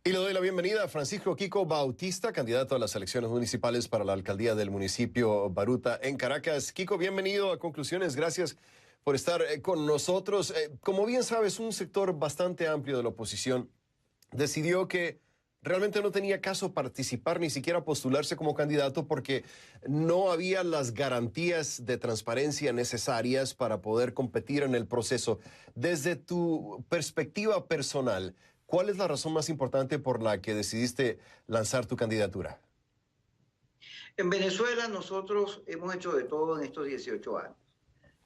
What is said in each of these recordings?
Y le doy la bienvenida a Francisco Kiko Bautista, candidato a las elecciones municipales para la alcaldía del municipio Baruta en Caracas. Kiko, bienvenido a Conclusiones. Gracias por estar con nosotros. Como bien sabes, un sector bastante amplio de la oposición decidió que realmente no tenía caso participar, ni siquiera postularse como candidato, porque no había las garantías de transparencia necesarias para poder competir en el proceso. Desde tu perspectiva personal, ¿cuál es la razón más importante por la que decidiste lanzar tu candidatura? En Venezuela nosotros hemos hecho de todo en estos 18 años.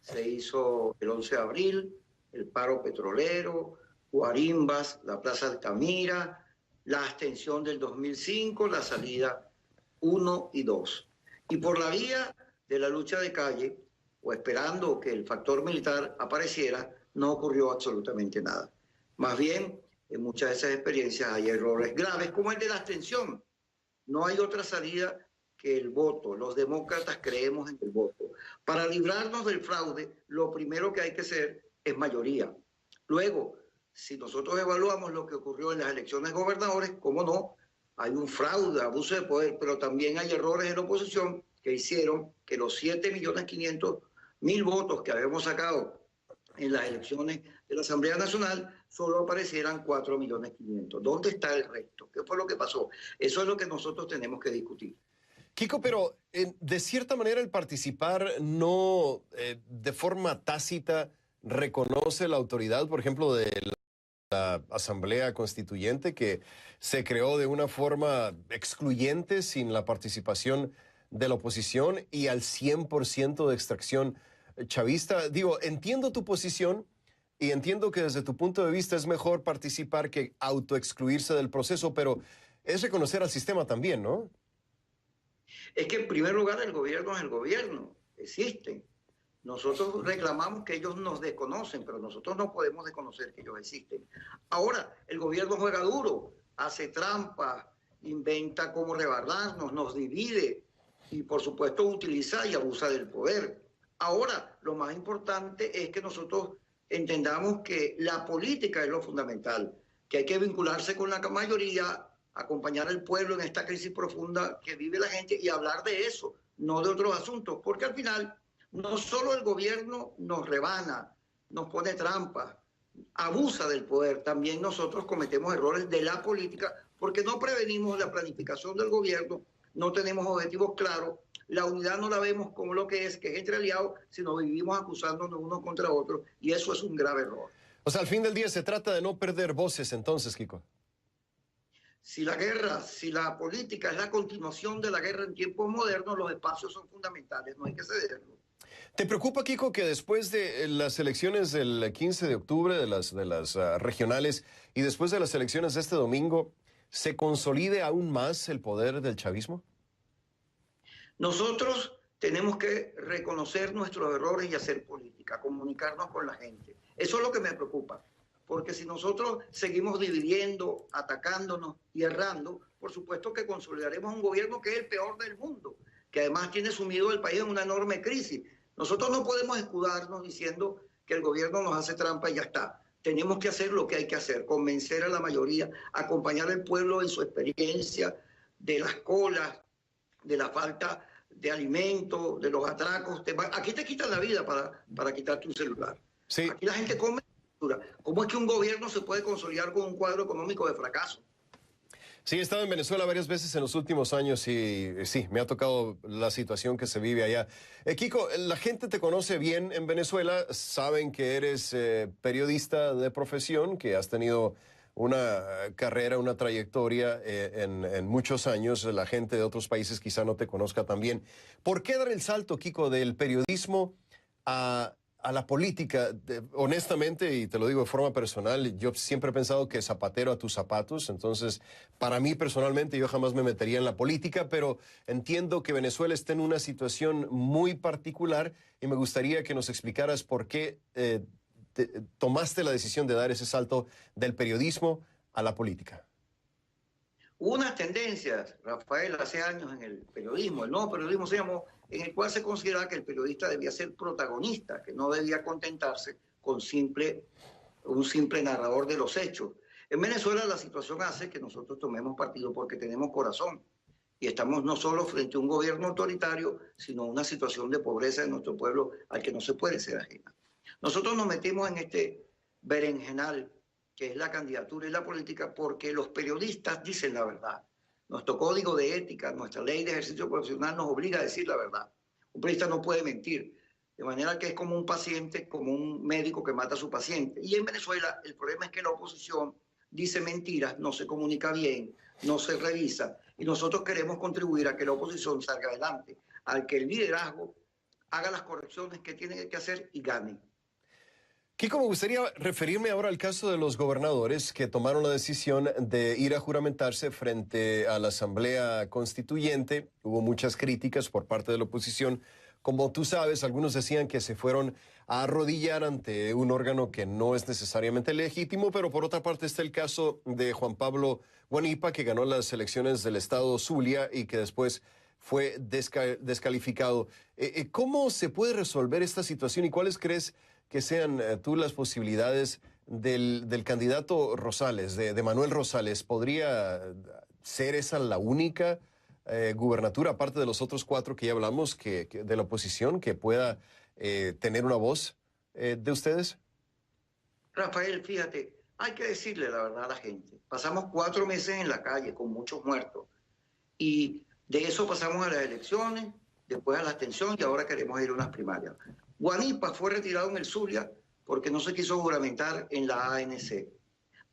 Se hizo el 11 de abril, el paro petrolero, guarimbas, la Plaza Altamira, la abstención del 2005, la salida 1 y 2. Y por la vía de la lucha de calle, o esperando que el factor militar apareciera, no ocurrió absolutamente nada. Más bien, en muchas de esas experiencias hay errores graves, como el de la abstención. No hay otra salida que el voto. Los demócratas creemos en el voto. Para librarnos del fraude, lo primero que hay que hacer es mayoría. Luego, si nosotros evaluamos lo que ocurrió en las elecciones de gobernadores, cómo no, hay un fraude, abuso de poder, pero también hay errores en la oposición que hicieron que los 7.500.000 votos que habíamos sacado en las elecciones de la Asamblea Nacional solo aparecieran 4.500.000. ¿Dónde está el resto? ¿Qué fue lo que pasó? Eso es lo que nosotros tenemos que discutir. Kiko, pero de cierta manera el participar no de forma tácita reconoce la autoridad, por ejemplo, de la Asamblea Constituyente, que se creó de una forma excluyente, sin la participación de la oposición y al 100% de extracción chavista. Digo, entiendo tu posición y entiendo que desde tu punto de vista es mejor participar que autoexcluirse del proceso, pero es reconocer al sistema también, ¿no? Es que en primer lugar el gobierno es el gobierno, existen. Nosotros reclamamos que ellos nos desconocen, pero nosotros no podemos desconocer que ellos existen. Ahora, el gobierno juega duro, hace trampas, inventa cómo rebardarnos, nos divide y por supuesto utiliza y abusa del poder. Ahora, lo más importante es que nosotros entendamos que la política es lo fundamental, que hay que vincularse con la mayoría, acompañar al pueblo en esta crisis profunda que vive la gente y hablar de eso, no de otros asuntos, porque al final no solo el gobierno nos rebana, nos pone trampas, abusa del poder, también nosotros cometemos errores de la política porque no prevenimos la planificación del gobierno, no tenemos objetivos claros, la unidad no la vemos como lo que es entre aliados, sino vivimos acusándonos unos contra otros y eso es un grave error. O sea, al fin del día se trata de no perder voces entonces, Kiko. Si la guerra, si la política es la continuación de la guerra en tiempos modernos, los espacios son fundamentales, no hay que cederlo. ¿Te preocupa, Kiko, que después de las elecciones del 15 de octubre, de las regionales, y después de las elecciones de este domingo, se consolide aún más el poder del chavismo? Nosotros tenemos que reconocer nuestros errores y hacer política, comunicarnos con la gente. Eso es lo que me preocupa, porque si nosotros seguimos dividiendo, atacándonos y errando, por supuesto que consolidaremos un gobierno que es el peor del mundo, que además tiene sumido el país en una enorme crisis. Nosotros no podemos escudarnos diciendo que el gobierno nos hace trampa y ya está. Tenemos que hacer lo que hay que hacer, convencer a la mayoría, acompañar al pueblo en su experiencia de las colas, de la falta de alimentos, de los atracos. Aquí te quitan la vida para quitarte un celular. Sí. Aquí la gente come. ¿Cómo es que un gobierno se puede consolidar con un cuadro económico de fracaso? Sí, he estado en Venezuela varias veces en los últimos años y sí, me ha tocado la situación que se vive allá. Kiko, la gente te conoce bien en Venezuela, saben que eres periodista de profesión, que has tenido una carrera, una trayectoria en muchos años. La gente de otros países quizá no te conozca tan bien. ¿Por qué dar el salto, Kiko, del periodismo a la política? Honestamente, y te lo digo de forma personal, yo siempre he pensado que zapatero a tus zapatos, entonces para mí personalmente yo jamás me metería en la política, pero entiendo que Venezuela está en una situación muy particular y me gustaría que nos explicaras por qué tomaste la decisión de dar ese salto del periodismo a la política. Hubo unas tendencias, Rafael, hace años en el periodismo, el nuevo periodismo se llamó, en el cual se consideraba que el periodista debía ser protagonista, que no debía contentarse con un simple narrador de los hechos. En Venezuela la situación hace que nosotros tomemos partido porque tenemos corazón y estamos no solo frente a un gobierno autoritario, sino a una situación de pobreza de nuestro pueblo al que no se puede ser ajena. Nosotros nos metimos en este berenjenal que es la candidatura y la política porque los periodistas dicen la verdad. Nuestro código de ética, nuestra ley de ejercicio profesional nos obliga a decir la verdad. Un periodista no puede mentir, de manera que es como un paciente, como un médico que mata a su paciente. Y en Venezuela el problema es que la oposición dice mentiras, no se comunica bien, no se revisa, y nosotros queremos contribuir a que la oposición salga adelante, al que el liderazgo haga las correcciones que tiene que hacer y gane. Kiko, me gustaría referirme ahora al caso de los gobernadores que tomaron la decisión de ir a juramentarse frente a la Asamblea Constituyente. Hubo muchas críticas por parte de la oposición. Como tú sabes, algunos decían que se fueron a arrodillar ante un órgano que no es necesariamente legítimo, pero por otra parte está el caso de Juan Pablo Guanipa, que ganó las elecciones del estado Zulia y que después fue descalificado. ¿Cómo se puede resolver esta situación y cuáles crees que sean tú las posibilidades del candidato Rosales, de Manuel Rosales? ¿Podría ser esa la única gubernatura, aparte de los otros 4 que ya hablamos, de la oposición, que pueda tener una voz de ustedes? Rafael, fíjate, hay que decirle la verdad a la gente. Pasamos 4 meses en la calle con muchos muertos y de eso pasamos a las elecciones, después a la abstención y ahora queremos ir a unas primarias. Guanipa fue retirado en el Zulia porque no se quiso juramentar en la ANC.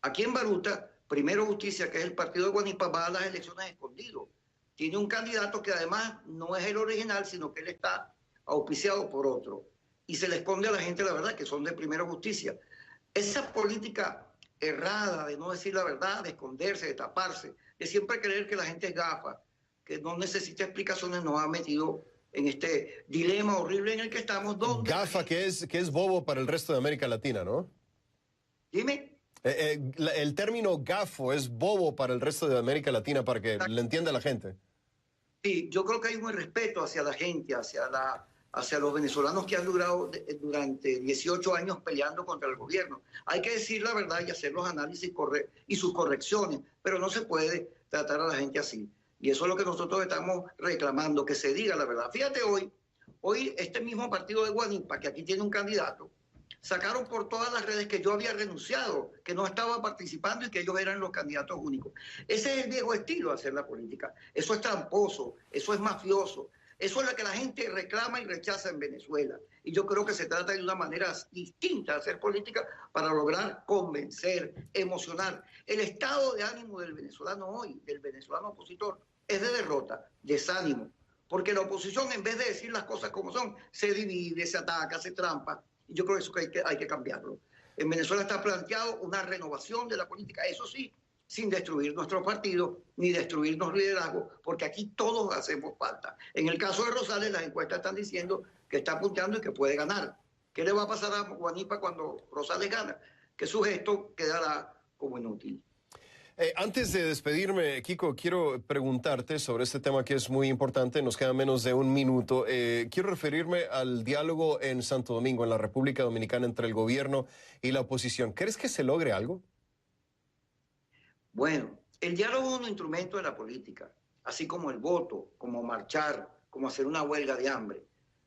Aquí en Baruta, Primero Justicia, que es el partido de Guanipa, va a las elecciones escondido. Tiene un candidato que además no es el original, sino que él está auspiciado por otro. Y se le esconde a la gente la verdad, que son de Primero Justicia. Esa política errada de no decir la verdad, de esconderse, de taparse, de siempre creer que la gente es gafa, que no necesita explicaciones, nos ha metido en este dilema horrible en el que estamos. Donde Gafa, que es bobo para el resto de América Latina, ¿no? Dime. El término gafo es bobo para el resto de América Latina, para que le entienda la gente. Sí, yo creo que hay un respeto hacia la gente, hacia los venezolanos que han durado durante 18 años peleando contra el gobierno. Hay que decir la verdad y hacer los análisis y sus correcciones, pero no se puede tratar a la gente así. Y eso es lo que nosotros estamos reclamando, que se diga la verdad. Fíjate, hoy este mismo partido de Guanipa, que aquí tiene un candidato, sacaron por todas las redes que yo había renunciado, que no estaba participando y que ellos eran los candidatos únicos. Ese es el viejo estilo de hacer la política. Eso es tramposo, eso es mafioso. Eso es lo que la gente reclama y rechaza en Venezuela. Y yo creo que se trata de una manera distinta de hacer política para lograr convencer, emocionar. El estado de ánimo del venezolano hoy, del venezolano opositor, es de derrota, desánimo. Porque la oposición, en vez de decir las cosas como son, se divide, se ataca, se trampa. Y yo creo que hay que cambiarlo. En Venezuela está planteado una renovación de la política, eso sí, sin destruir nuestros partidos ni destruir nuestro liderazgo, porque aquí todos hacemos falta. En el caso de Rosales, las encuestas están diciendo que está apuntando y que puede ganar. ¿Qué le va a pasar a Guanipa cuando Rosales gana? Que su gesto quedará como inútil. Antes de despedirme, Kiko, quiero preguntarte sobre este tema que es muy importante. Nos queda menos de un minuto. Quiero referirme al diálogo en Santo Domingo, en la República Dominicana, entre el gobierno y la oposición. ¿Crees que se logre algo? Bueno, el diálogo es un instrumento de la política, así como el voto, como marchar, como hacer una huelga de hambre.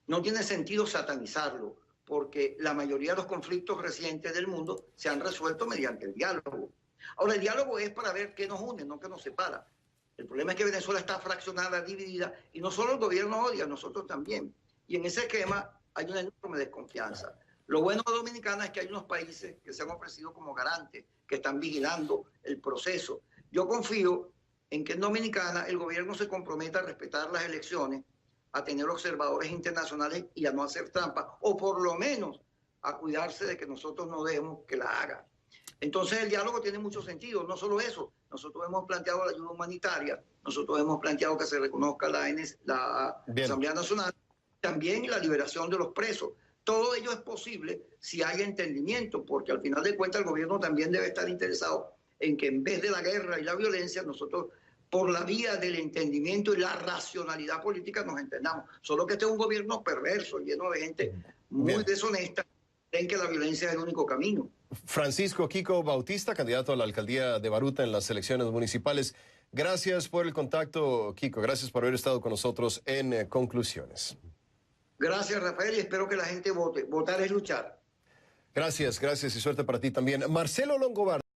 No tiene sentido satanizarlo, porque la mayoría de los conflictos recientes del mundo se han resuelto mediante el diálogo. Ahora, el diálogo es para ver qué nos une, no qué nos separa. El problema es que Venezuela está fraccionada, dividida, y no solo el gobierno odia, nosotros también. Y en ese esquema hay una enorme desconfianza. Lo bueno de Dominicana es que hay unos países que se han ofrecido como garantes, que están vigilando el proceso. Yo confío en que en Dominicana el gobierno se comprometa a respetar las elecciones, a tener observadores internacionales y a no hacer trampas, o por lo menos a cuidarse de que nosotros no dejemos que la haga. Entonces el diálogo tiene mucho sentido, no solo eso, nosotros hemos planteado la ayuda humanitaria, nosotros hemos planteado que se reconozca la Asamblea Nacional, también la liberación de los presos. Todo ello es posible si hay entendimiento, porque al final de cuentas el gobierno también debe estar interesado en que en vez de la guerra y la violencia, nosotros por la vía del entendimiento y la racionalidad política nos entendamos. Solo que este es un gobierno perverso, lleno de gente muy deshonesta, creen que la violencia es el único camino. Francisco Kiko Bautista, candidato a la alcaldía de Baruta en las elecciones municipales. Gracias por el contacto, Kiko. Gracias por haber estado con nosotros en Conclusiones. Gracias, Rafael, y espero que la gente vote. Votar es luchar. Gracias y suerte para ti también. Marcelo Longobardo.